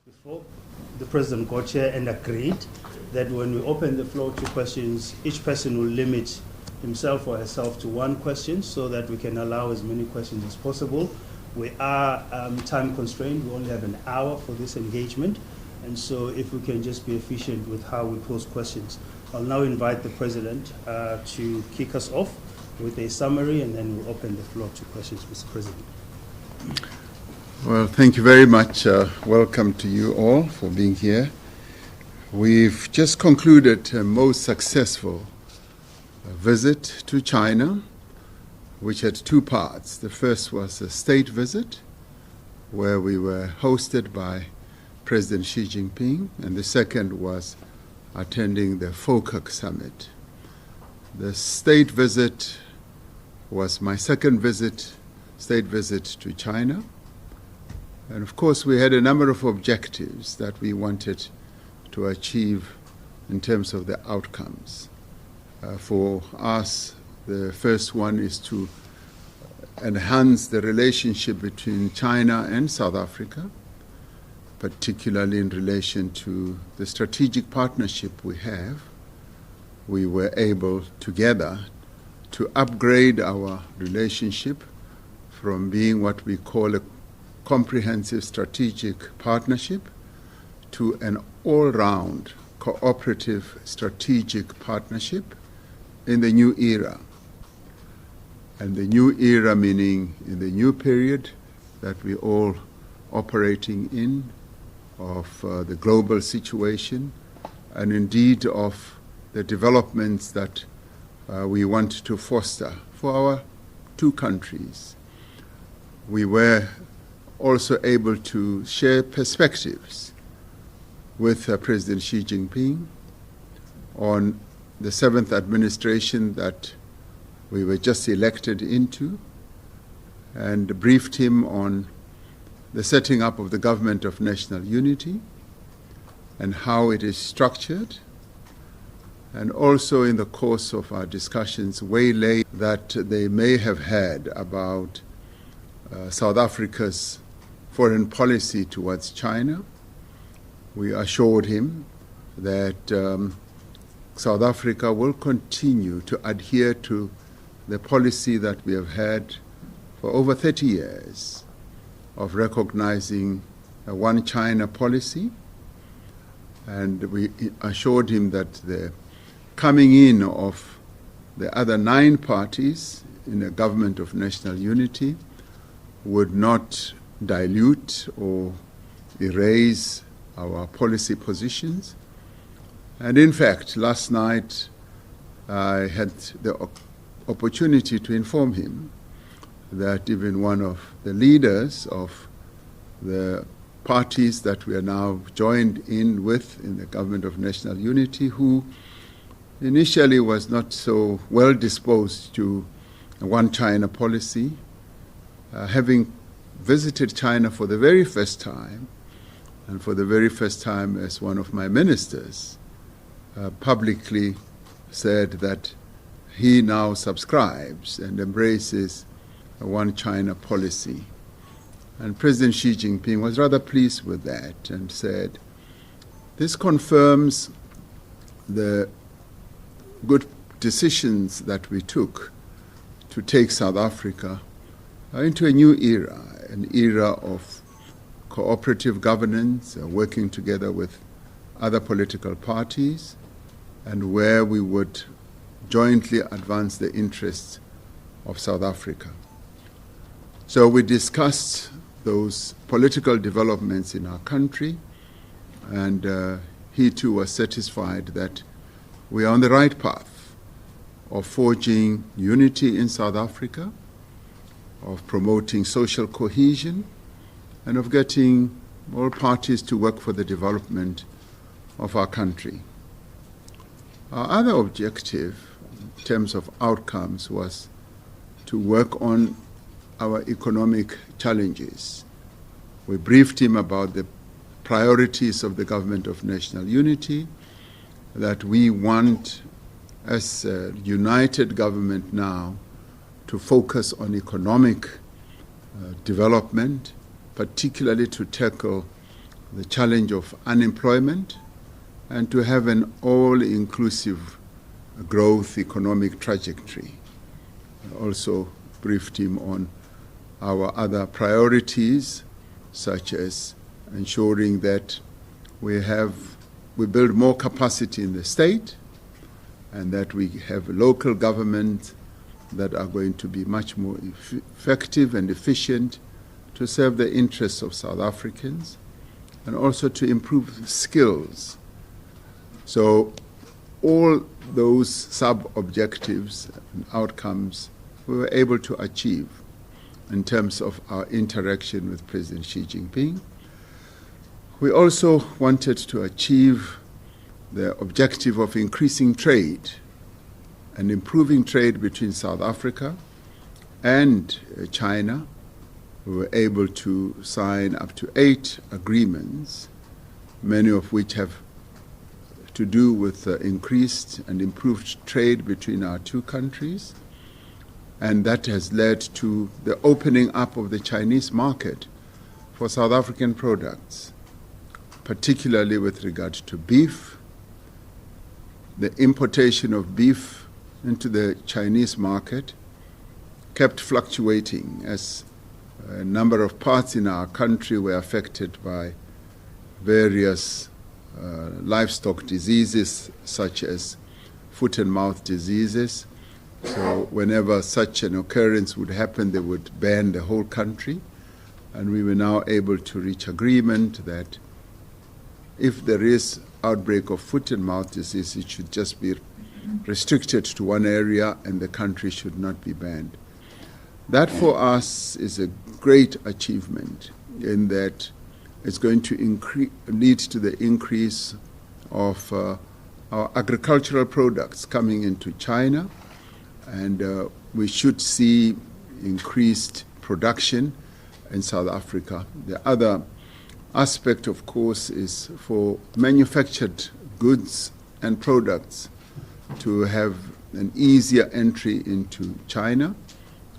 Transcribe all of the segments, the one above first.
Before, the President got here and agreed that when we open the floor to questions, each person will limit himself or herself to one question so that we can allow as many questions as possible. We are time constrained. We only have an hour for this engagement. And so if we can just be efficient with how we pose questions. I'll now invite the President to kick us off with a summary, and then we'll open the floor to questions, Mr. President. Well, thank you very much. Welcome to you all for being here. We've just concluded a most successful visit to China, which had two parts. The first was a state visit, where we were hosted by President Xi Jinping, and the second was attending the FOCAC summit. The state visit was my second state visit to China. And of course, we had a number of objectives that we wanted to achieve in terms of the outcomes. For us, the first one is to enhance the relationship between China and South Africa, particularly in relation to the strategic partnership we have. We were able together to upgrade our relationship from being what we call a comprehensive strategic partnership to an all-round cooperative strategic partnership in the new era. And the new era meaning in the new period that we're all operating in, of the global situation, and indeed of the developments that we want to foster for our two countries. We were also able to share perspectives with President Xi Jinping on the 7th administration that we were just elected into, and briefed him on the setting up of the Government of National Unity and how it is structured, and also in the course of our discussions waylay that they may have had about South Africa's foreign policy towards China. We assured him that South Africa will continue to adhere to the policy that we have had for over 30 years of recognizing a one China policy. And we assured him that the coming in of the other 9 parties in a government of national unity would not dilute or erase our policy positions. And in fact, last night I had the opportunity to inform him that even one of the leaders of the parties that we are now joined in with in the Government of National Unity, who initially was not so well disposed to a one China policy, having visited China for the very first time, and for the very first time as one of my ministers, publicly said that he now subscribes and embraces a one China policy. And President Xi Jinping was rather pleased with that and said, this confirms the good decisions that we took to take South Africa into a new era, an era of cooperative governance, working together with other political parties, and where we would jointly advance the interests of South Africa. So we discussed those political developments in our country, and he too was satisfied that we are on the right path of forging unity in South Africa, of promoting social cohesion, and of getting all parties to work for the development of our country. Our other objective in terms of outcomes was to work on our economic challenges. We briefed him about the priorities of the Government of National Unity, that we want, as a united government now, to focus on economic development, particularly to tackle the challenge of unemployment, and to have an all-inclusive growth economic trajectory. I also briefed him on our other priorities, such as ensuring that we build more capacity in the state, and that we have local government that are going to be much more effective and efficient to serve the interests of South Africans, and also to improve skills. So all those sub-objectives and outcomes we were able to achieve in terms of our interaction with President Xi Jinping. We also wanted to achieve the objective of increasing trade and improving trade between South Africa and China. We were able to sign up to 8 agreements, many of which have to do with increased and improved trade between our two countries. And that has led to the opening up of the Chinese market for South African products, particularly with regard to beef. The importation of beef into the Chinese market kept fluctuating as a number of parts in our country were affected by various livestock diseases, such as foot and mouth diseases. So whenever such an occurrence would happen, they would ban the whole country. And we were now able to reach agreement that if there is outbreak of foot and mouth disease, it should just be restricted to one area and the country should not be banned. That for us is a great achievement, in that it's going to lead to the increase of our agricultural products coming into China, and we should see increased production in South Africa. The other aspect, of course, is for manufactured goods and products to have an easier entry into China.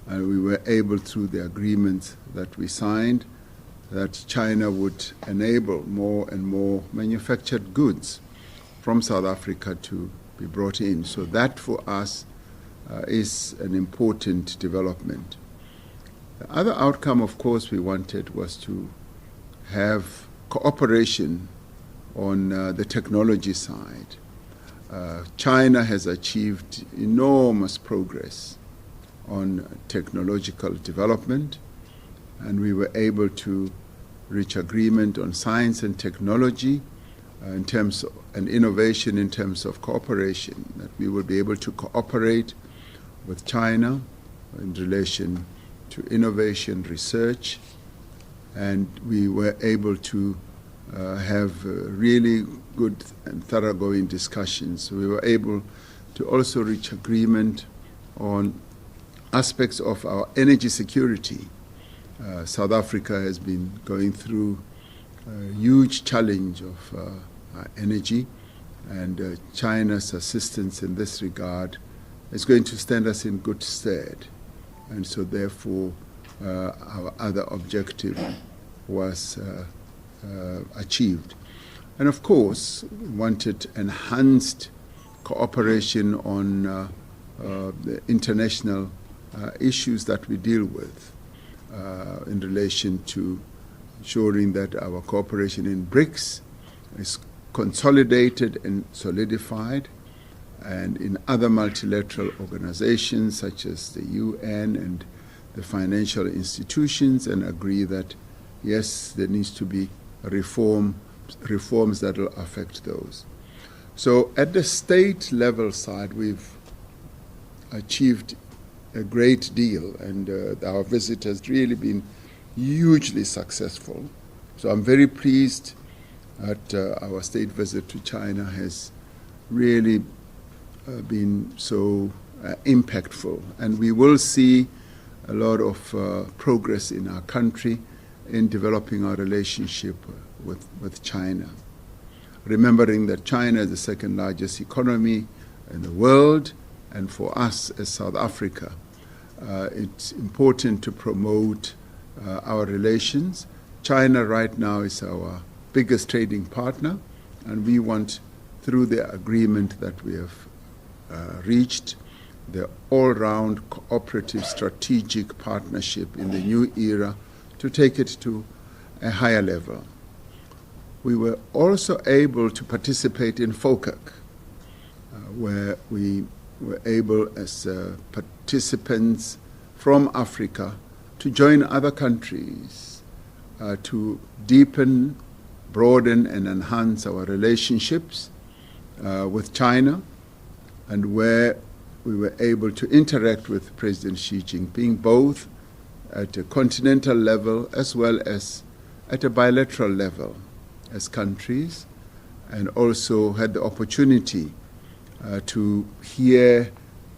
And we were able, through the agreement that we signed, that China would enable more and more manufactured goods from South Africa to be brought in. So that for us is an important development. The other outcome, of course, we wanted was to have cooperation on the technology side. China has achieved enormous progress on technological development, and we were able to reach agreement on science and technology in terms of, and innovation in terms of cooperation, that we will be able to cooperate with China in relation to innovation research, and we were able to have really good and thoroughgoing discussions. We were able to also reach agreement on aspects of our energy security. South Africa has been going through a huge challenge of energy, and China's assistance in this regard is going to stand us in good stead. And so therefore our other objective was achieved. And of course, wanted enhanced cooperation on the international issues that we deal with in relation to ensuring that our cooperation in BRICS is consolidated and solidified, and in other multilateral organizations such as the UN and the financial institutions, and agree that yes, there needs to be reforms that will affect those. So at the state level side, we've achieved a great deal, and our visit has really been hugely successful. So I'm very pleased that our state visit to China has really been so impactful, and we will see a lot of progress in our country in developing our relationship with China. Remembering that China is the second largest economy in the world, and for us as South Africa, it's important to promote our relations. China right now is our biggest trading partner, and we want, through the agreement that we have reached, the all-round cooperative strategic partnership in the new era, to take it to a higher level. We were also able to participate in FOCAC, where we were able, as participants from Africa, to join other countries to deepen, broaden, and enhance our relationships with China, and where we were able to interact with President Xi Jinping, both at a continental level as well as at a bilateral level as countries, and also had the opportunity to hear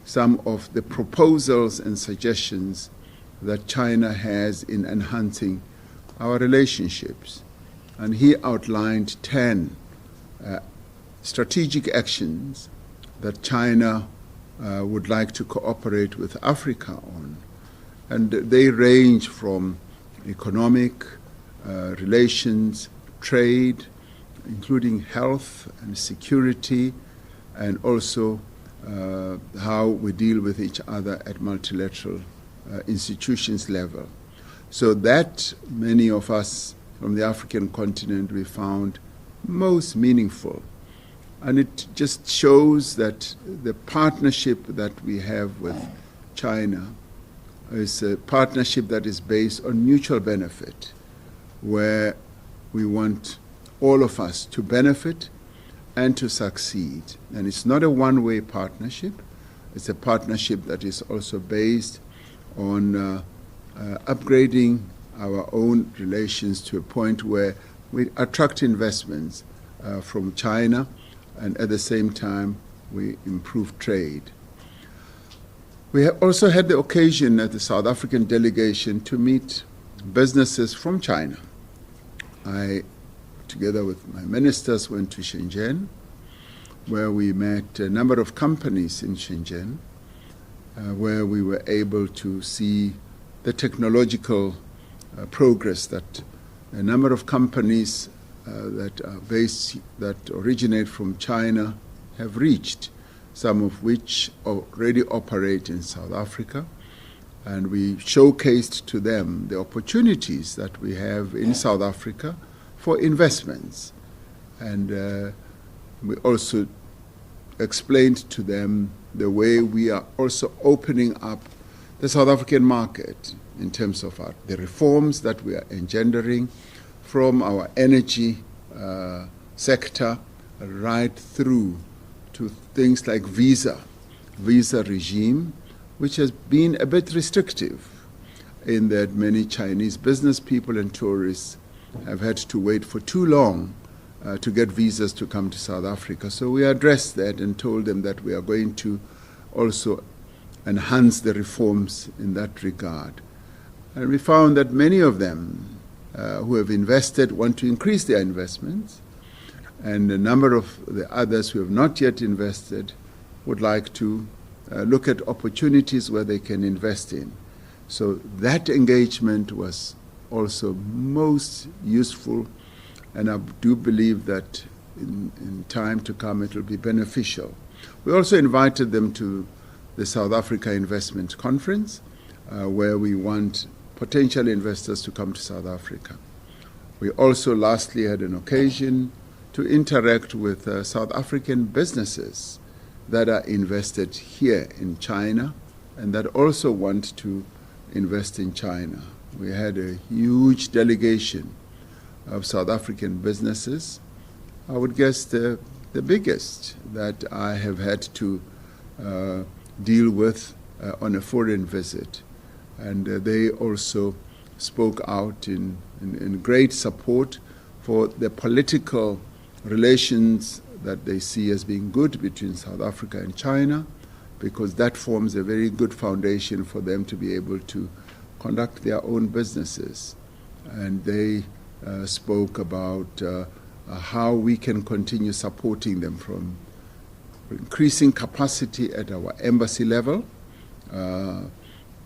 some of the proposals and suggestions that China has in enhancing our relationships. And he outlined 10 strategic actions that China would like to cooperate with Africa on. And they range from economic relations, trade, including health and security, and also how we deal with each other at multilateral institutions level. So that many of us from the African continent we found most meaningful. And it just shows that the partnership that we have with China is a partnership that is based on mutual benefit, where we want all of us to benefit and to succeed. And it's not a one-way partnership. It's a partnership that is also based on upgrading our own relations to a point where we attract investments from China, and at the same time we improve trade. We have also had the occasion at the South African delegation to meet businesses from China. I, together with my ministers, went to Shenzhen, where we met a number of companies in Shenzhen, where we were able to see the technological progress that a number of companies that originate from China have reached, some of which already operate in South Africa. And we showcased to them the opportunities that we have in South Africa for investments. And we also explained to them the way we are also opening up the South African market in terms of the reforms that we are engendering from our energy sector right through to things like visa regime, which has been a bit restrictive in that many Chinese business people and tourists have had to wait for too long to get visas to come to South Africa. So we addressed that and told them that we are going to also enhance the reforms in that regard. And we found that many of them who have invested want to increase their investments, and a number of the others who have not yet invested would like to look at opportunities where they can invest in. So that engagement was also most useful, and I do believe that in time to come it will be beneficial. We also invited them to the South Africa Investment Conference, where we want potential investors to come to South Africa. We also lastly had an occasion to interact with South African businesses that are invested here in China and that also want to invest in China. We had a huge delegation of South African businesses. I would guess the biggest that I have had to deal with on a foreign visit. And they also spoke out in great support for the political relations that they see as being good between South Africa and China, because that forms a very good foundation for them to be able to conduct their own businesses. And they spoke about how we can continue supporting them from increasing capacity at our embassy level,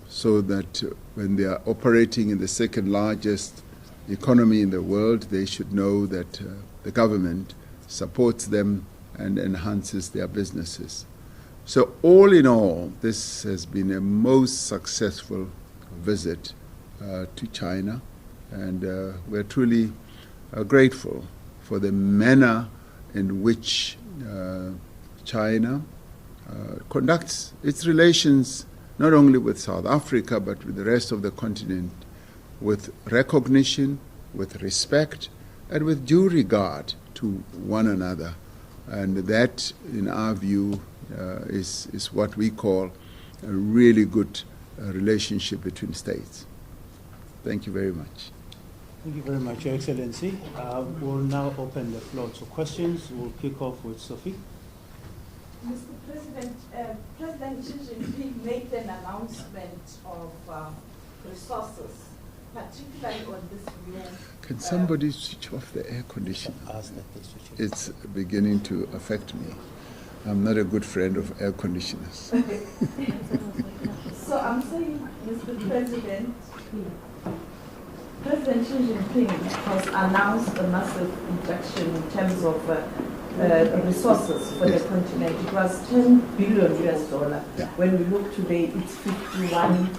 so that when they are operating in the second largest economy in the world, they should know that the government supports them and enhances their businesses. So all in all, this has been a most successful visit to China, and we're truly grateful for the manner in which China conducts its relations not only with South Africa but with the rest of the continent, with recognition, with respect, and with due regard to one another. And that, in our view, is what we call a really good relationship between states. Thank you very much. Thank you very much, Your Excellency. We'll now open the floor to questions. We'll kick off with Sophie. Mr. President, President Xi Jinping made an announcement of resources, particularly on this UN. Can somebody switch off the air conditioner? It's beginning to affect me. I'm not a good friend of air conditioners. So I'm saying, Mr. President, President Xi Jinping has announced a massive injection in terms of resources for the continent. It was $10 billion US. Yeah. When we look today, it's 51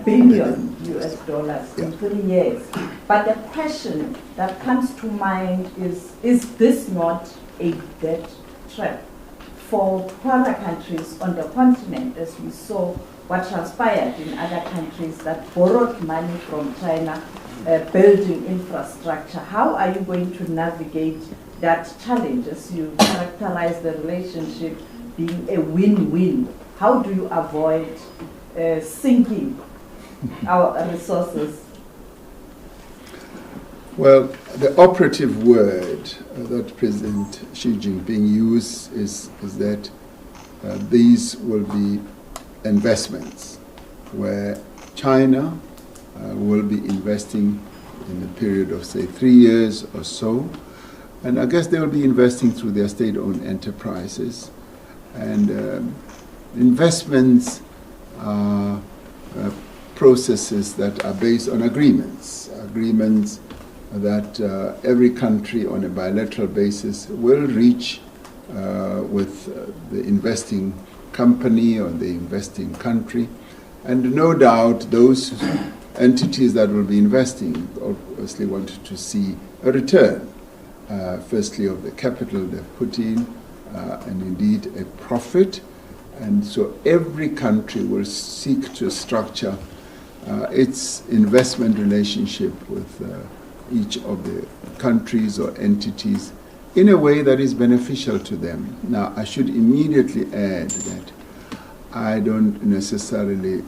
billion US dollars in 3 years. But the question that comes to mind is this not a debt trap for poorer countries on the continent, as we saw what transpired in other countries that borrowed money from China, building infrastructure? How are you going to navigate that challenge as you characterize the relationship being a win-win? How do you avoid sinking our resources? Well, the operative word that President Xi Jinping used is that these will be investments where China will be investing in a period of, say, 3 years or so. And I guess they will be investing through their state-owned enterprises. And investments are processes that are based on agreements that every country on a bilateral basis will reach with the investing company or the investing country. And no doubt those entities that will be investing obviously want to see a return, firstly of the capital they've put in, and indeed a profit. And so every country will seek to structure its investment relationship with each of the countries or entities in a way that is beneficial to them. Now, I should immediately add that I don't necessarily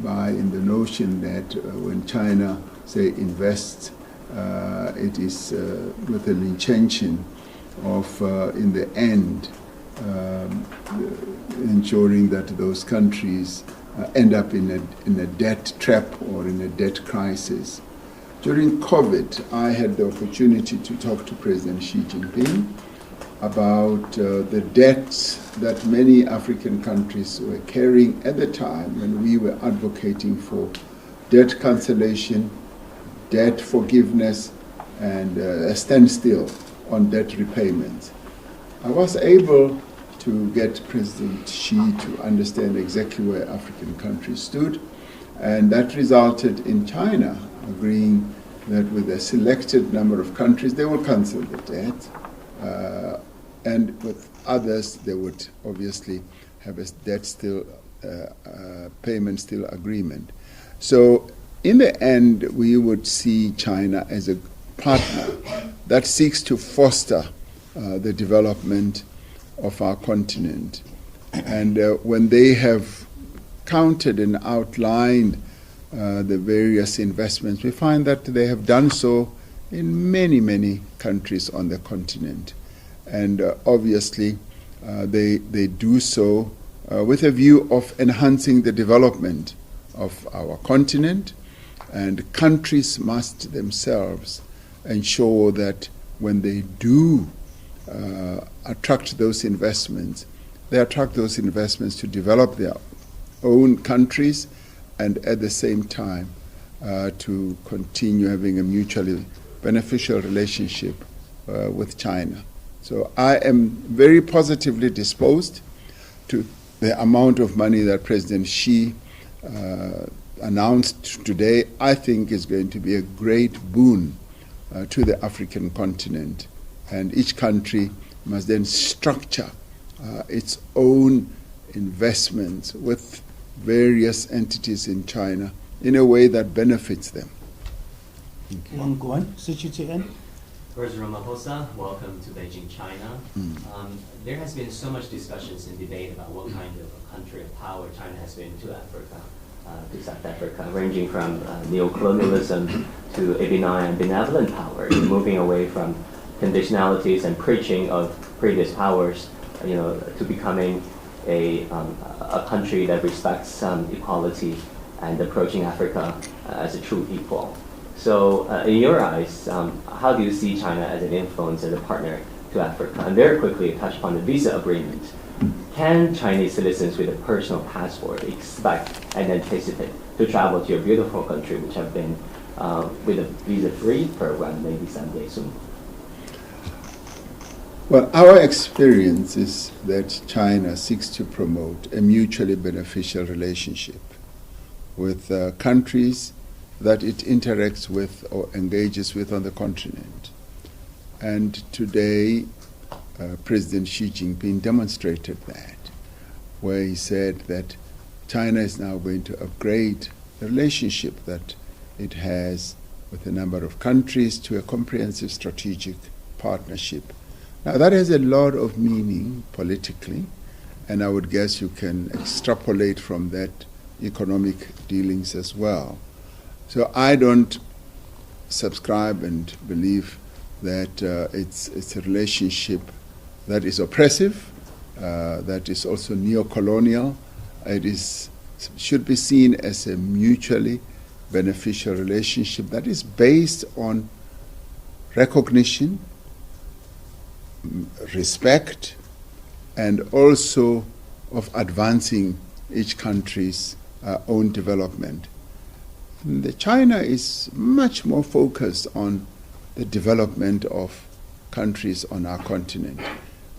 buy in the notion that when China, say, invests, it is with an intention of, in the end, ensuring that those countries end up in a debt trap or in a debt crisis. During COVID, I had the opportunity to talk to President Xi Jinping about the debts that many African countries were carrying at the time when we were advocating for debt cancellation, debt forgiveness, and a standstill on debt repayments. I was able to get President Xi to understand exactly where African countries stood, and that resulted in China agreeing that with a selected number of countries they will cancel the debt, and with others they would obviously have a debt still payment still agreement. So in the end we would see China as a partner that seeks to foster the development of our continent. And when they have counted and outlined the various investments, we find that they have done so in many, many countries on the continent. And obviously, they do so with a view of enhancing the development of our continent. And countries must themselves ensure that when they do attract those investments, they attract those investments to develop their own countries and at the same time to continue having a mutually beneficial relationship with China. So I am very positively disposed to the amount of money that President Xi announced today. I think is going to be a great boon to the African continent, and each country must then structure its own investments with various entities in China in a way that benefits them. Go on, CGTN. President Ramaphosa, welcome to Beijing, China. There has been so much discussions and debate about what kind of a country of power China has been to Africa, to South Africa, ranging from neocolonialism to a benign and benevolent power, moving away from conditionalities and preaching of previous powers, to becoming a country that respects equality and approaching Africa as a true equal. So in your eyes, how do you see China as an influence and a partner to Africa? And very quickly, touch upon the visa agreement. Can Chinese citizens with a personal passport expect and anticipate to travel to your beautiful country, which have been with a visa-free program maybe someday soon? Well, our experience is that China seeks to promote a mutually beneficial relationship with countries that it interacts with or engages with on the continent. And today, President Xi Jinping demonstrated that, where he said that China is now going to upgrade the relationship that it has with a number of countries to a comprehensive strategic partnership. Now, that has a lot of meaning politically, and I would guess you can extrapolate from that economic dealings as well. So I don't subscribe and believe that it's a relationship that is oppressive, that is also neo-colonial. It should be seen as a mutually beneficial relationship that is based on recognition, respect, and also of advancing each country's own development. China is much more focused on the development of countries on our continent.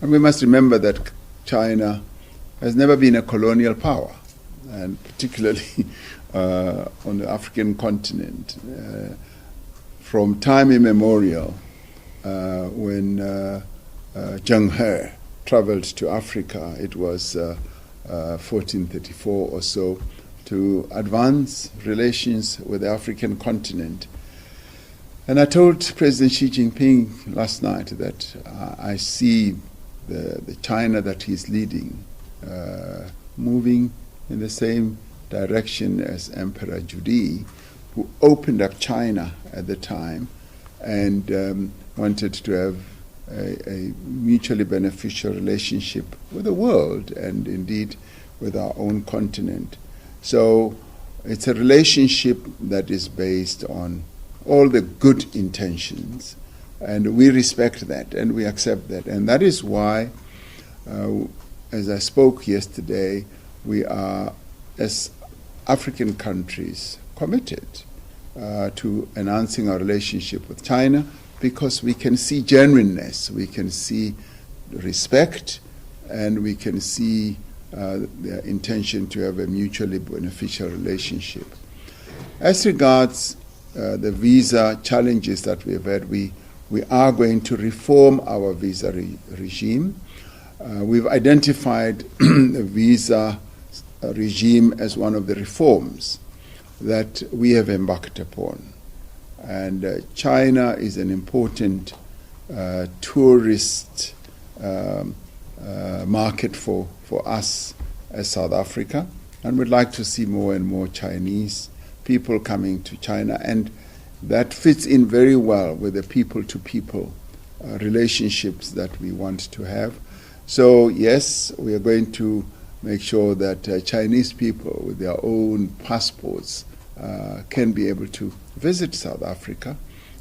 And we must remember that China has never been a colonial power, and particularly on the African continent. From time immemorial, when Zheng He traveled to Africa, it was 1434 or so, to advance relations with the African continent. And I told President Xi Jinping last night that I see the China that he's leading moving in the same direction as Emperor Judi, who opened up China at the time and wanted to have a mutually beneficial relationship with the world and indeed with our own continent. So it's a relationship that is based on all the good intentions, and we respect that and we accept that. And that is why, as I spoke yesterday, we are, as African countries, committed to enhancing our relationship with China, because we can see genuineness, we can see respect, and we can see their intention to have a mutually beneficial relationship. As regards the visa challenges that we've had, we are going to reform our visa regime. We've identified the visa regime as one of the reforms that we have embarked upon. And China is an important tourist market for us as South Africa, and we'd like to see more and more Chinese people coming to China, and that fits in very well with the people-to-people relationships that we want to have. So yes, we are going to make sure that Chinese people with their own passports can be able to visit South Africa,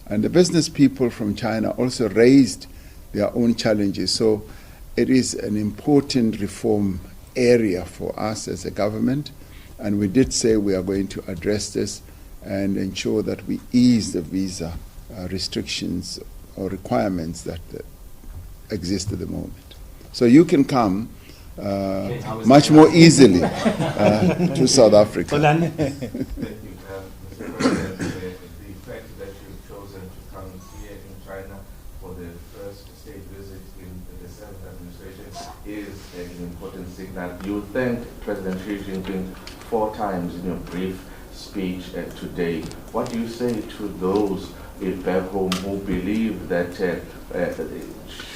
and the business people from China also raised their own challenges. So it is an important reform area for us as a government, and we did say we are going to address this and ensure that we ease the visa restrictions or requirements that exist at the moment. So you can come much more easily to South Africa. Thank you, Mr. President. The fact that you've chosen to come here in China for the first state visit in the seventh administration is an important signal. You thanked President Xi Jinping 4 times in your brief speech today. What do you say to those back home who believe that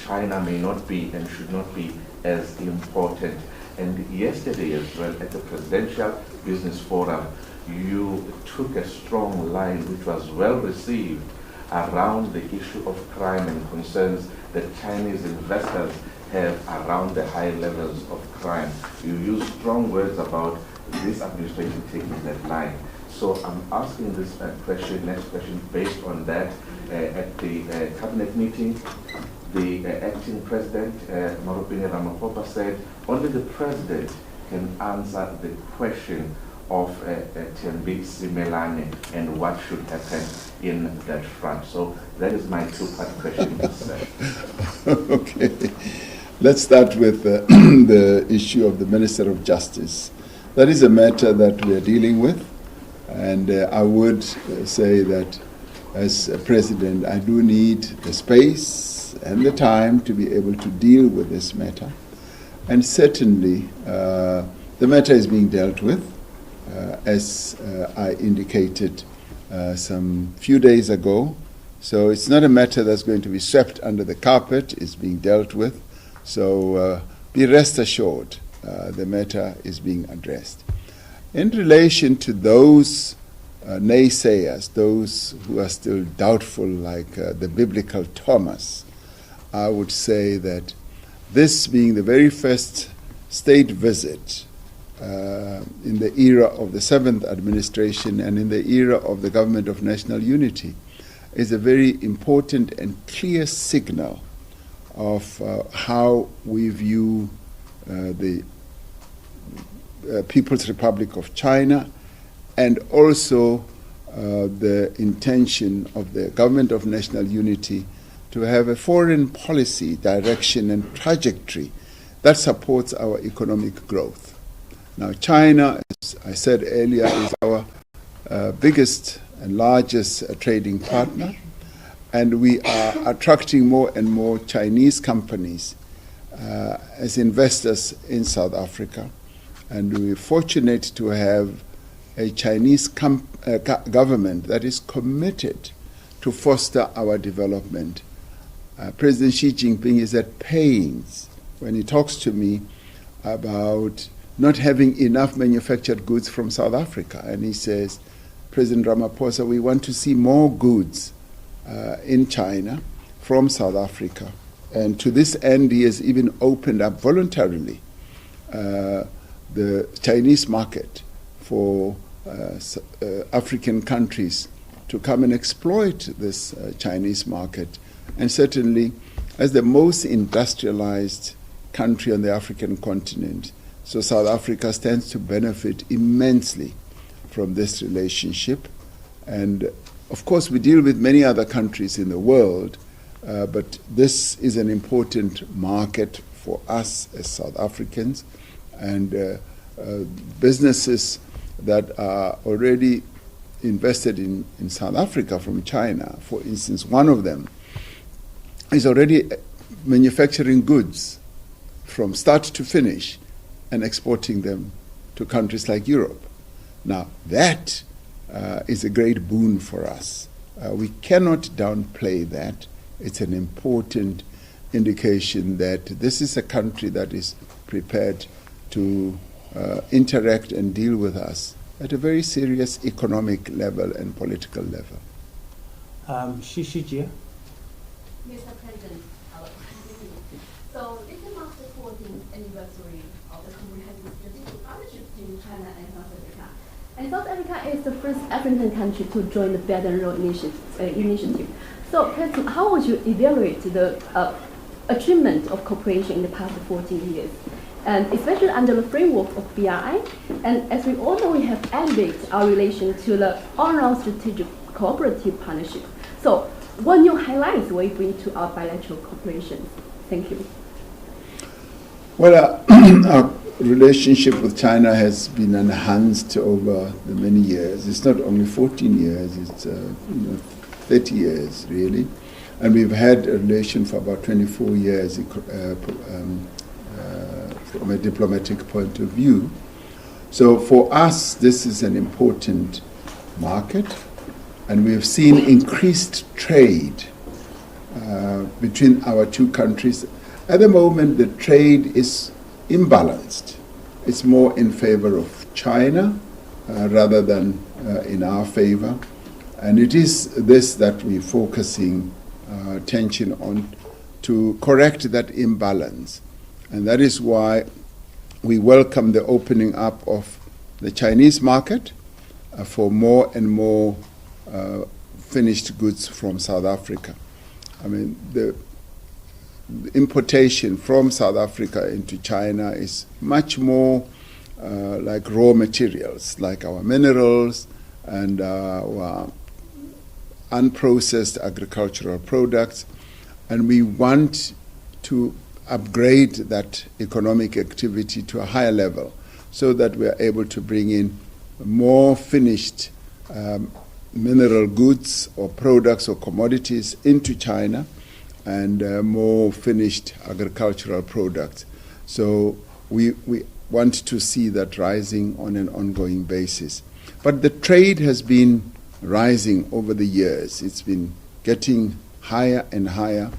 China may not be and should not be as important? And yesterday as well at the Presidential Business Forum, you took a strong line which was well received around the issue of crime and concerns that Chinese investors have around the high levels of crime. You used strong words about this administration taking that line. So I'm asking this next question based on that. At the cabinet meeting, the acting president, Cyril Ramaphosa, said only the president can answer the question of Tembi Simelane and what should happen in that front. So that is my 2-part question. Okay. Let's start with the issue of the Minister of Justice. That is a matter that we are dealing with. And I would say that as a president, I do need the space and the time to be able to deal with this matter. And certainly, the matter is being dealt with, as I indicated some few days ago. So it's not a matter that's going to be swept under the carpet. It's being dealt with. So be rest assured, the matter is being addressed. In relation to those naysayers, those who are still doubtful, like the biblical Thomas, I would say that this being the very first state visit in the era of the 7th administration and in the era of the government of national unity is a very important and clear signal of how we view the People's Republic of China, and also the intention of the government of national unity to have a foreign policy direction and trajectory that supports our economic growth. Now, China, as I said earlier, is our biggest and largest trading partner, and we are attracting more and more Chinese companies as investors in South Africa. And we're fortunate to have a Chinese government that is committed to foster our development. President Xi Jinping is at pains when he talks to me about not having enough manufactured goods from South Africa. And he says, President Ramaphosa, we want to see more goods in China from South Africa. And to this end, he has even opened up voluntarily the Chinese market for African countries to come and exploit this Chinese market. And certainly, as the most industrialized country on the African continent, so South Africa stands to benefit immensely from this relationship. And of course, we deal with many other countries in the world, but this is an important market for us as South Africans. And businesses that are already invested in South Africa from China, for instance, one of them is already manufacturing goods from start to finish and exporting them to countries like Europe. Now, that is a great boon for us. We cannot downplay that. It's an important indication that this is a country that is prepared to interact and deal with us at a very serious economic level and political level. Shishijia. Mr. President, so this marks the 14th anniversary of the comprehensive strategic partnership between China and South Africa. And South Africa is the first African country to join the Belt and Road Initiative. So, President, how would you evaluate the achievement of cooperation in the past 14 years? and especially under the framework of BRI. And as we all know, we have elevated our relation to the all-round strategic cooperative partnership. So, what new highlights will you bring to our bilateral cooperation? Thank you. Well, our relationship with China has been enhanced over the many years. It's not only 14 years, it's 30 years, really. And we've had a relation for about 24 years from a diplomatic point of view. So for us, this is an important market, and we have seen increased trade between our two countries. At the moment, the trade is imbalanced. It's more in favor of China rather than in our favor. And it is this that we're focusing attention on to correct that imbalance. And that is why we welcome the opening up of the Chinese market for more and more finished goods from South Africa. I mean, the importation from South Africa into China is much more like raw materials, like our minerals and our unprocessed agricultural products. And we want to upgrade that economic activity to a higher level so that we are able to bring in more finished mineral goods or products or commodities into China and more finished agricultural products. So we want to see that rising on an ongoing basis. But the trade has been rising over the years. It's been getting higher and higher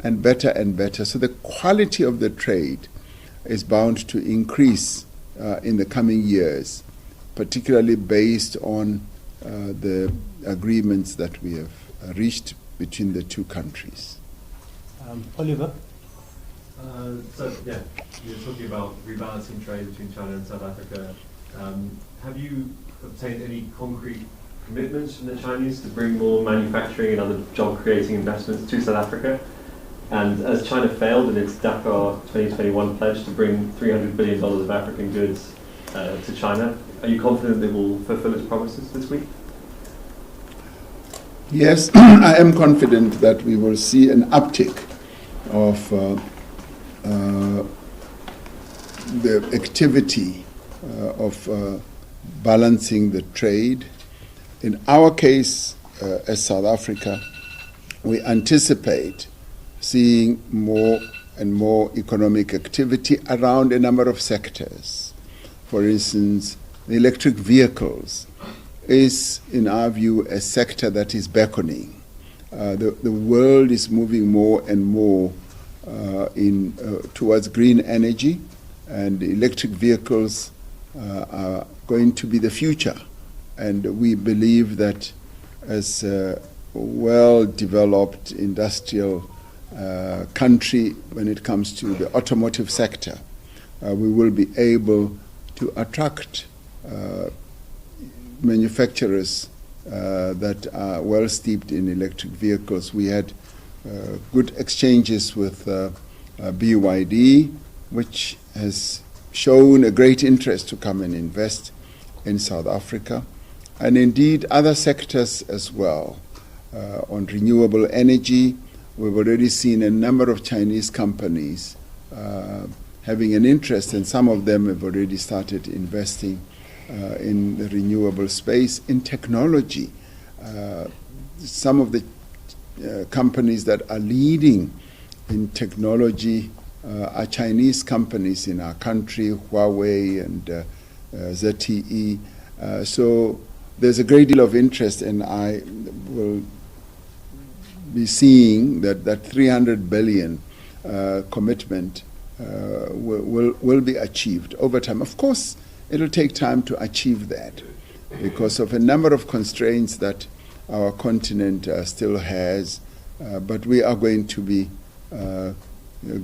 and better. So the quality of the trade is bound to increase in the coming years, particularly based on the agreements that we have reached between the two countries. Oliver? You're talking about rebalancing trade between China and South Africa. Have you obtained any concrete commitments from the Chinese to bring more manufacturing and other job-creating investments to South Africa? And as China failed in its Dakar 2021 pledge to bring $300 billion of African goods to China, are you confident it will fulfill its promises this week? Yes, I am confident that we will see an uptick of the activity of balancing the trade. In our case, as South Africa, we anticipate seeing more and more economic activity around a number of sectors. For instance, the electric vehicles is, in our view, a sector that is beckoning. The world is moving more and more towards green energy, and electric vehicles are going to be the future. And we believe that as a well-developed industrial country when it comes to the automotive sector, we will be able to attract manufacturers that are well steeped in electric vehicles. We had good exchanges with BYD, which has shown a great interest to come and invest in South Africa, and indeed other sectors as well. On renewable energy, we've already seen a number of Chinese companies having an interest, and some of them have already started investing in the renewable space. In technology, some of the companies that are leading in technology are Chinese companies in our country, Huawei and ZTE. So there's a great deal of interest, and I will be seeing that 300 billion commitment will be achieved over time. Of course, it'll take time to achieve that because of a number of constraints that our continent still has, but we are going to be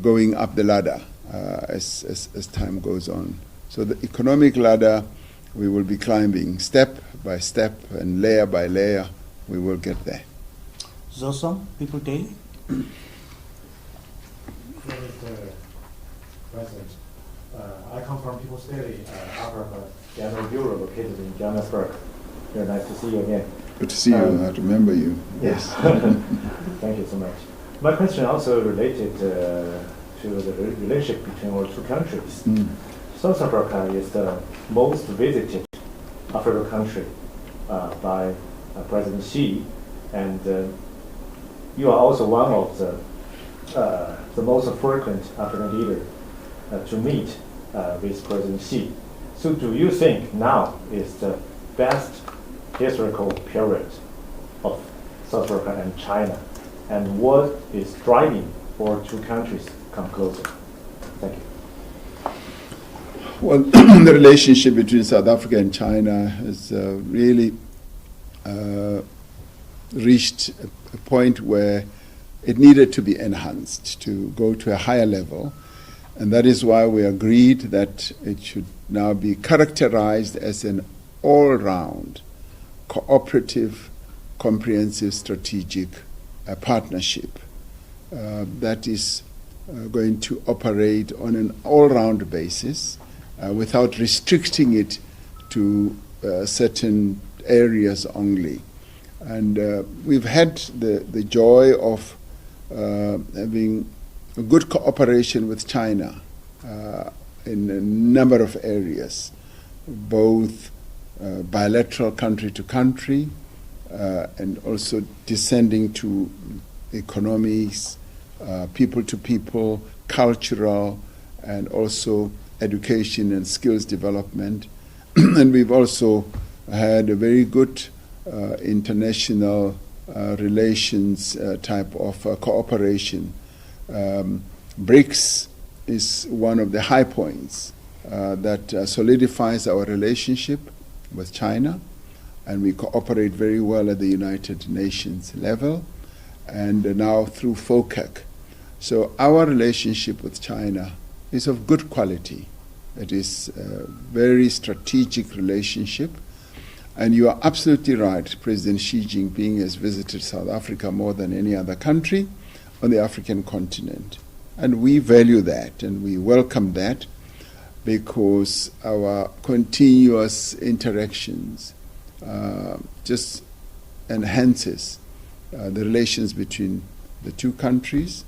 going up the ladder as time goes on. So the economic ladder, we will be climbing step by step and layer by layer. We will get there. Zosom, People Daily. President, I come from People's Daily, Upper General Bureau located in Johannesburg. Very nice to see you again. Good to see you. I remember you. Yes. Thank you so much. My question also related to the relationship between our two countries. South Africa is the most visited African country by President Xi, and you are also one of the most frequent African leader to meet with President Xi. So do you think now is the best historical period of South Africa and China? And what is driving our two countries to come closer? Thank you. Well, the relationship between South Africa and China has really reached a point where it needed to be enhanced, to go to a higher level. And that is why we agreed that it should now be characterized as an all-round, cooperative, comprehensive strategic partnership that is going to operate on an all-round basis without restricting it to certain areas only. And we've had the joy of having a good cooperation with China in a number of areas, both bilateral country to country and also descending to economies, people to people, cultural, and also education and skills development. And we've also had a very good international relations type of cooperation. BRICS is one of the high points that solidifies our relationship with China, and we cooperate very well at the United Nations level and now through FOCAC. So our relationship with China is of good quality. It is a very strategic relationship. And you are absolutely right. President Xi Jinping has visited South Africa more than any other country on the African continent. And we value that and we welcome that because our continuous interactions just enhances the relations between the two countries.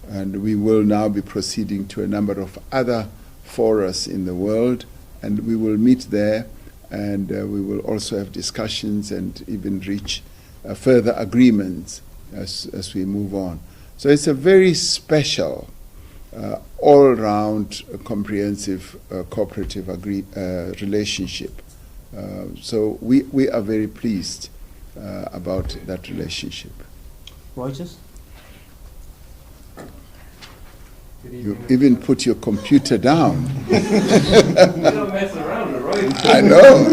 And we will now be proceeding to a number of other forums in the world, and we will meet there. And we will also have discussions and even reach further agreements as we move on. So it's a very special, all-round, comprehensive, cooperative relationship. So we are very pleased about that relationship. Reuters? You even put your computer down. You don't mess around, right? I know.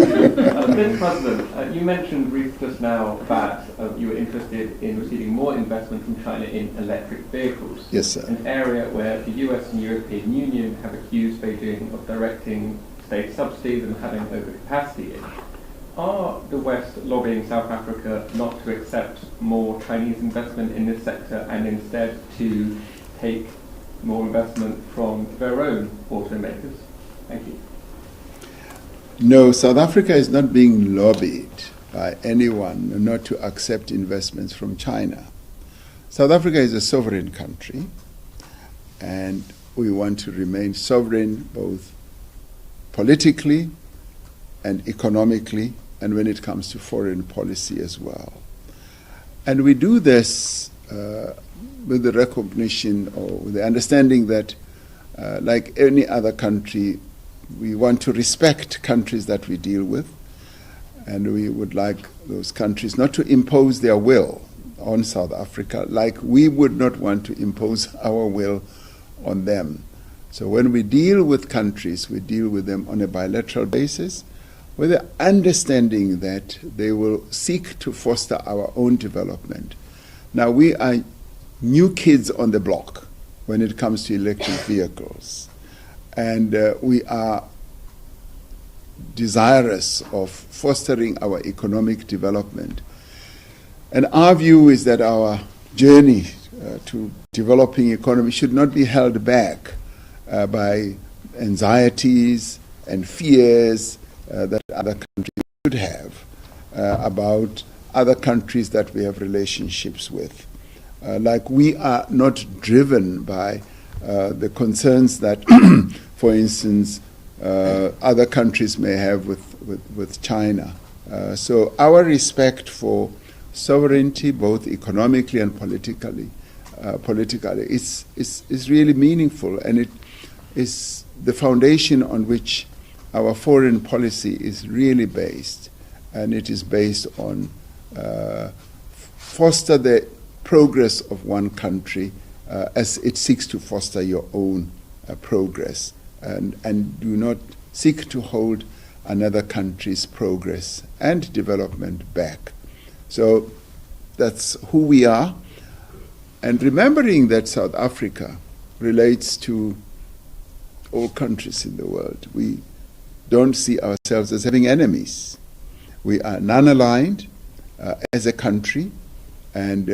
Mr. President, you mentioned just now that you were interested in receiving more investment from China in electric vehicles. Yes, sir. An area where the US and European Union have accused Beijing of directing state subsidies and having overcapacity in. Are the West lobbying South Africa not to accept more Chinese investment in this sector and instead to take more investment from their own automakers? Thank you. No, South Africa is not being lobbied by anyone not to accept investments from China. South Africa is a sovereign country, and we want to remain sovereign both politically and economically, and when it comes to foreign policy as well. And we do this with the recognition or with the understanding that, like any other country, we want to respect countries that we deal with, and we would like those countries not to impose their will on South Africa, like we would not want to impose our will on them. So when we deal with countries, we deal with them on a bilateral basis, with the understanding that they will seek to foster our own development. Now, we are new kids on the block when it comes to electric vehicles. And we are desirous of fostering our economic development. And our view is that our journey to developing economy should not be held back by anxieties and fears that other countries should have about other countries that we have relationships with. Like we are not driven by the concerns that, for instance, other countries may have with China. So our respect for sovereignty, both economically and politically, is really meaningful, and it is the foundation on which our foreign policy is really based, and it is based on foster the progress of one country as it seeks to foster your own progress, and do not seek to hold another country's progress and development back. So that's who we are. And remembering that South Africa relates to all countries in the world, we don't see ourselves as having enemies. We are non-aligned as a country, and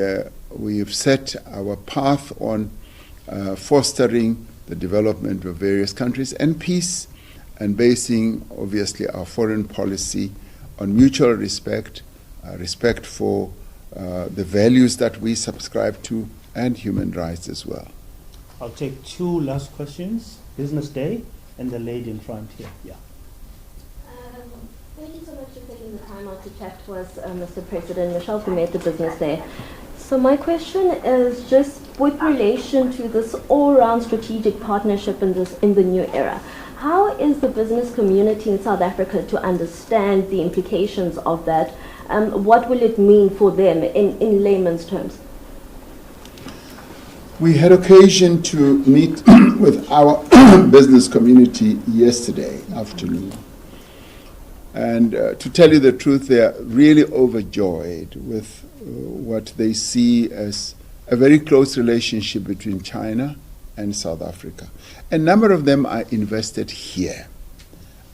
we have set our path on fostering the development of various countries and peace, and basing, obviously, our foreign policy on mutual respect, respect for the values that we subscribe to, and human rights as well. I'll take two last questions. Business Day, and the lady in front here. Yeah. Thank you so much for taking the time out to chat to us, Mr. President. Michelle, who made the Business Day. So my question is just with relation to this all-round strategic partnership in the new era. How is the business community in South Africa to understand the implications of that? What will it mean for them in layman's terms? We had occasion to meet with our business community yesterday afternoon. And to tell you the truth, they are really overjoyed with what they see as a very close relationship between China and South Africa. A number of them are invested here,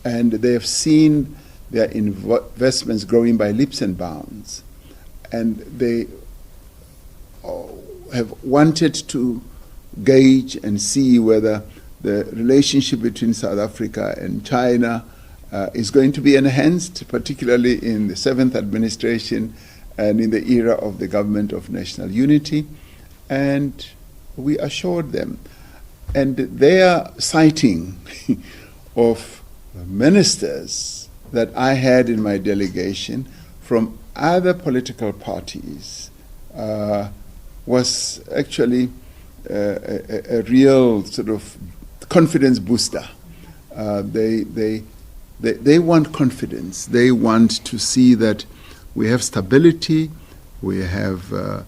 and they have seen their investments growing by leaps and bounds, and they have wanted to gauge and see whether the relationship between South Africa and China is going to be enhanced, particularly in the 7th administration and in the era of the government of national unity. And we assured them. And their citing of ministers that I had in my delegation from other political parties was actually a real sort of confidence booster. They want confidence. They want to see that we have stability, we have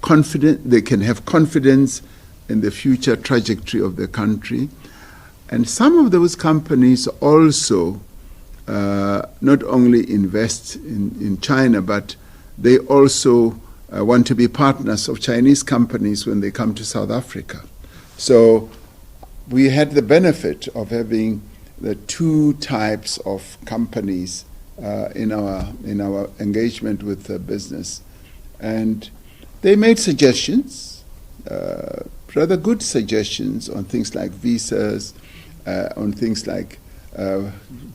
confidence. They can have confidence in the future trajectory of the country. And some of those companies also not only invest in China, but they also want to be partners of Chinese companies when they come to South Africa. So we had the benefit of having the two types of companies in our engagement with the business. And they made suggestions, rather good suggestions on things like visas, on things like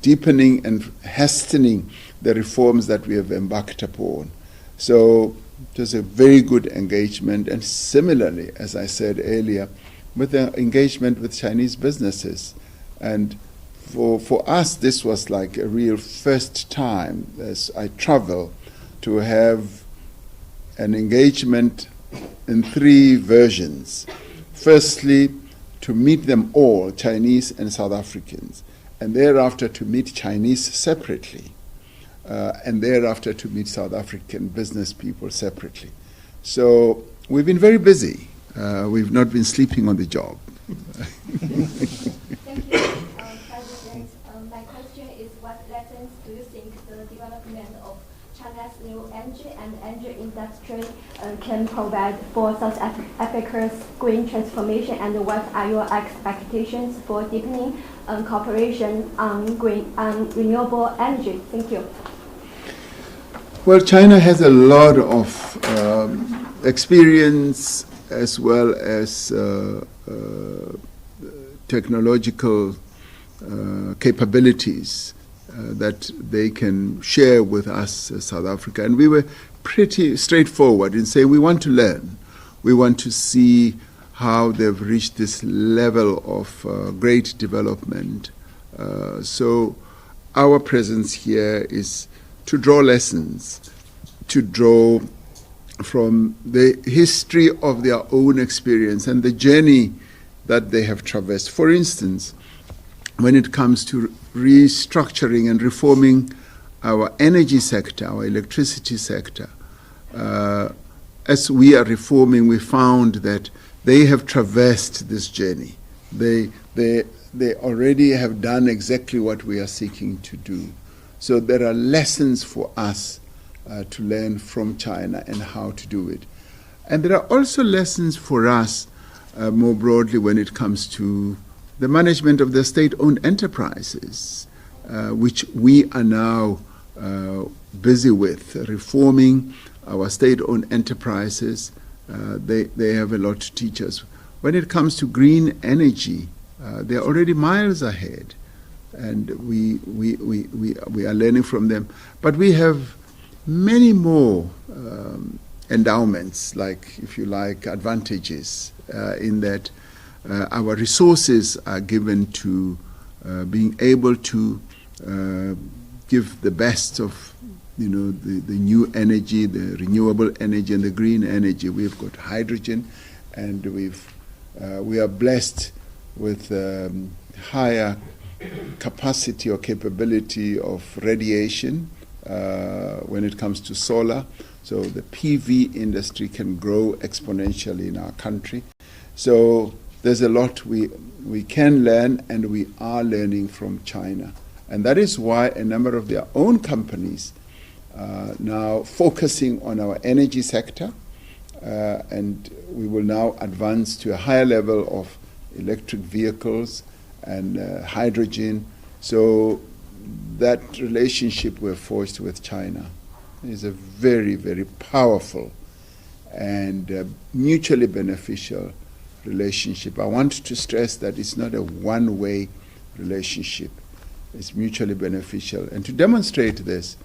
deepening and hastening the reforms that we have embarked upon. So it was a very good engagement, and similarly, as I said earlier, with the engagement with Chinese businesses. And for us, this was like a real first time as I travel to have an engagement in three versions. Firstly, to meet them all, Chinese and South Africans, and thereafter to meet Chinese separately, and thereafter to meet South African business people separately. So we've been very busy. We've not been sleeping on the job. Thank you, President. My question is, what lessons do you think the development of China's new energy and energy industry can provide for South Africa's green transformation, and what are your expectations for deepening cooperation on renewable energy? Thank you. Well, China has a lot of experience as well as technological capabilities that they can share with us, South Africa. And we were pretty straightforward in saying we want to learn. We want to see how they've reached this level of great development. So our presence here is to draw lessons, to draw from the history of their own experience and the journey that they have traversed. For instance, when it comes to restructuring and reforming our energy sector, our electricity sector, as we are reforming, we found that they have traversed this journey. They already have done exactly what we are seeking to do. So there are lessons for us to learn from China and how to do it. And there are also lessons for us more broadly when it comes to the management of the state-owned enterprises, which we are now busy with, reforming our state-owned enterprises. They have a lot to teach us. When it comes to green energy, they're already miles ahead, and we are learning from them. But we have many more endowments, like, if you like, advantages in that our resources are given to being able to give the best of the new energy, the renewable energy, and the green energy. We've got hydrogen, and we are blessed with higher capacity or capability of radiation when it comes to solar. So the PV industry can grow exponentially in our country. So there's a lot we can learn, and we are learning from China. And that is why a number of their own companies are now focusing on our energy sector, and we will now advance to a higher level of electric vehicles and hydrogen. So that relationship we're forged with China is a very, very powerful and mutually beneficial relationship. I want to stress that it's not a one-way relationship. It's mutually beneficial. And to demonstrate this,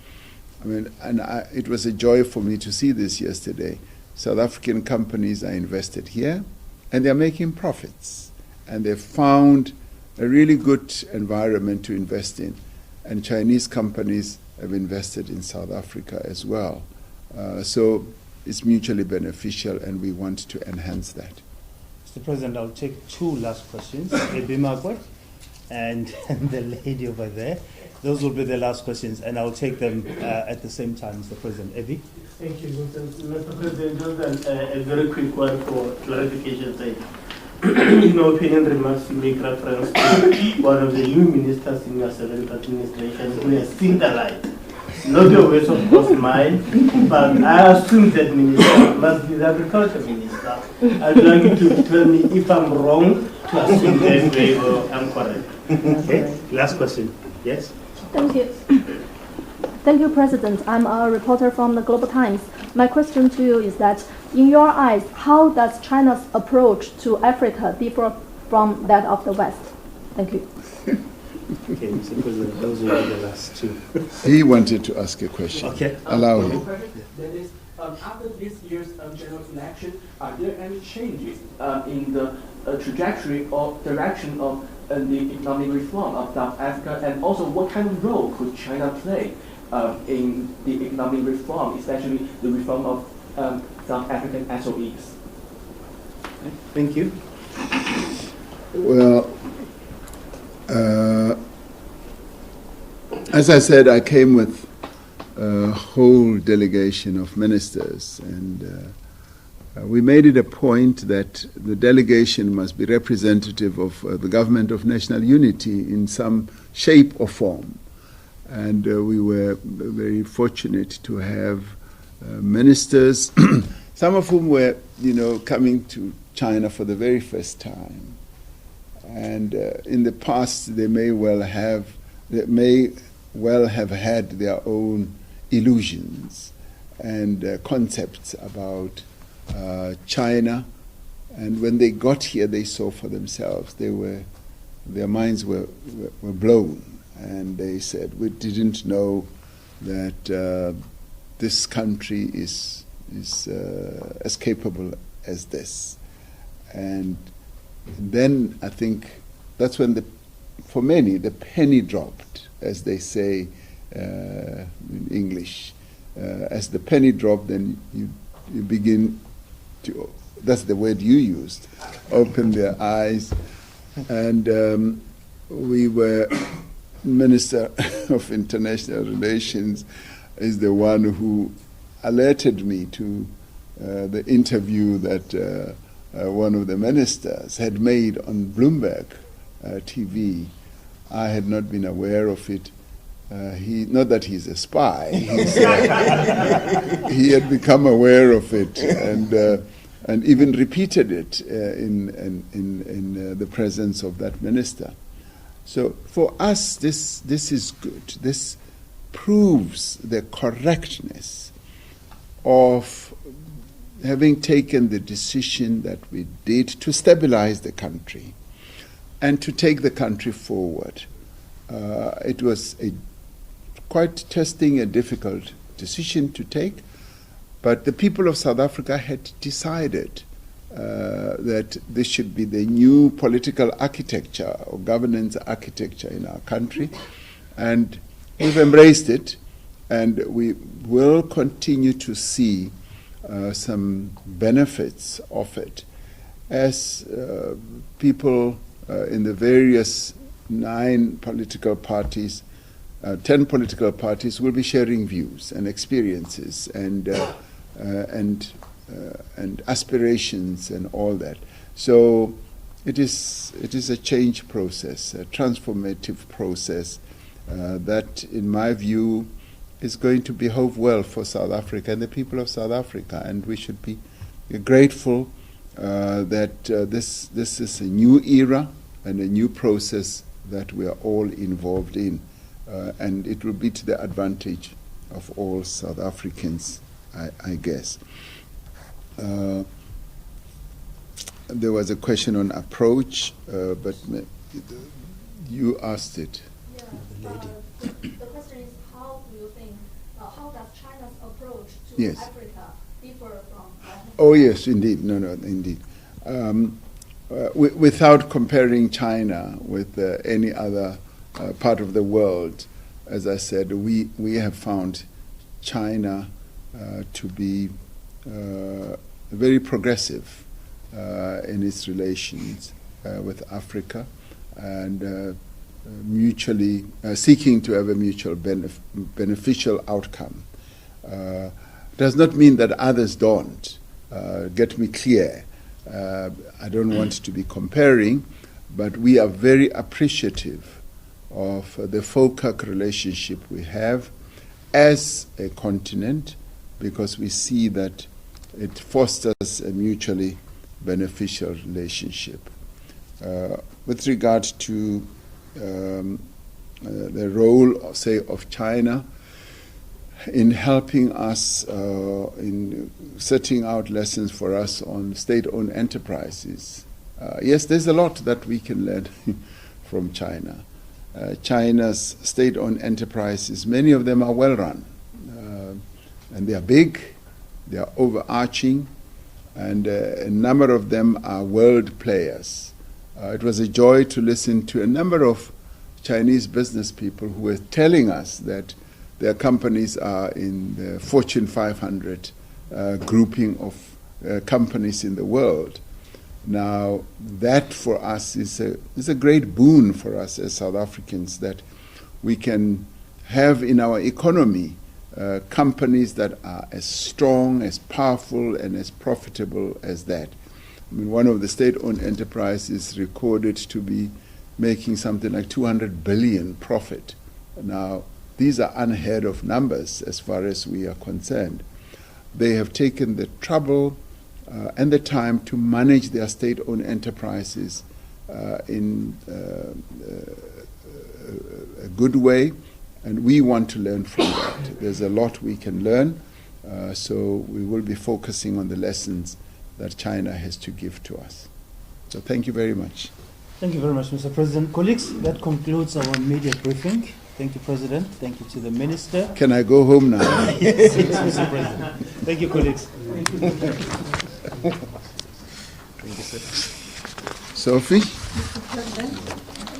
it was a joy for me to see this yesterday. South African companies are invested here, and they're making profits. And they've found a really good environment to invest in. And Chinese companies have invested in South Africa as well. So it's mutually beneficial, and we want to enhance that. Mr. President, I'll take two last questions. Ebi Magwe and the lady over there. Those will be the last questions, and I'll take them at the same time, Mr. President. Ebi? Thank you, Mr. President. Just a very quick one for clarification's sake. In my opinion, remarks to make reference to one of the new ministers in your 7th administration who has seen the light. Not your words, of course, mine, but I assume that minister must be the agriculture minister. I'd like you to tell me if I'm wrong to assume that way or I'm correct. Okay, last question. Yes? Thank you. Thank you, President. I'm a reporter from the Global Times. My question to you is that, in your eyes, how does China's approach to Africa differ from that of the West? Thank you. Okay, Mr. President, those will be the last two. He wanted to ask a question. Okay. Allow him. That is, after this year's general election, are there any changes in the trajectory or direction of the economic reform of South Africa, and also what kind of role could China play in the economic reform, especially the reform of South African SOEs? Thank you. Well, as I said, I came with a whole delegation of ministers, and we made it a point that the delegation must be representative of the government of national unity in some shape or form. And we were very fortunate to have ministers, some of whom were, coming to China for the very first time. And in the past, they may well have had their own illusions and concepts about China. And when they got here, they saw for themselves. They were their minds were blown, and they said, we didn't know that this country is as capable as this. And then I think that's when, for many, the penny dropped, as they say in English. As the penny dropped, then you begin to, that's the word you used, open their eyes. And we were, Minister of International Relations is the one who alerted me to the interview that one of the ministers had made on Bloomberg TV. I had not been aware of it. Not that he's a spy. He had become aware of it and even repeated it in the presence of that minister. So for us, this is good. This proves the correctness of having taken the decision that we did to stabilize the country and to take the country forward. It was quite testing, a difficult decision to take, but the people of South Africa had decided that this should be the new political architecture or governance architecture in our country, and we've embraced it, and we will continue to see some benefits of it as people in the various 9 political parties, 10 political parties will be sharing views and experiences and aspirations and all that. So it is a change process, a transformative process that, in my view, is going to behove well for South Africa and the people of South Africa, and we should be grateful that this is a new era and a new process that we are all involved in, and it will be to the advantage of all South Africans, I guess. There was a question on approach, but you asked it. Yeah, the question is, how do you think, how does China's approach to Yes. Africa differ from? Oh yes, indeed. No, indeed. Without comparing China with any other part of the world, as I said, we have found China to be very progressive in its relations with Africa, and mutually seeking to have a mutual beneficial outcome. Does not mean that others don't. Get me clear. I don't want to be comparing, but we are very appreciative of the FOCAC relationship we have as a continent, because we see that it fosters a mutually beneficial relationship. With regard to the role, say, of China in helping us, in setting out lessons for us on state-owned enterprises, yes, there's a lot that we can learn from China. China's state-owned enterprises, many of them are well-run, and they are big, they are overarching, and a number of them are world players. It was a joy to listen to a number of Chinese business people who were telling us that their companies are in the Fortune 500 grouping of companies in the world. Now, that for us is a great boon for us as South Africans, that we can have in our economy companies that are as strong, as powerful, and as profitable as that. I mean, one of the state-owned enterprises recorded to be making something like 200 billion profit. Now, these are unheard of numbers as far as we are concerned. They have taken the trouble and the time to manage their state-owned enterprises in a good way, and we want to learn from that. There's a lot we can learn, so we will be focusing on the lessons that China has to give to us. So thank you very much. Thank you very much, Mr. President. Colleagues, that concludes our media briefing. Thank you, President. Thank you to the Minister. Can I go home now? Yes, Mr. President. Thank you, colleagues. Sophie,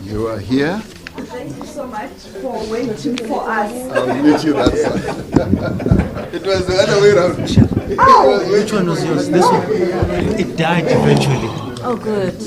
you are here. Thank you so much for waiting for us. I'll meet you that side. It was the other way around. Which one was yours? This one? It died eventually. Oh, good.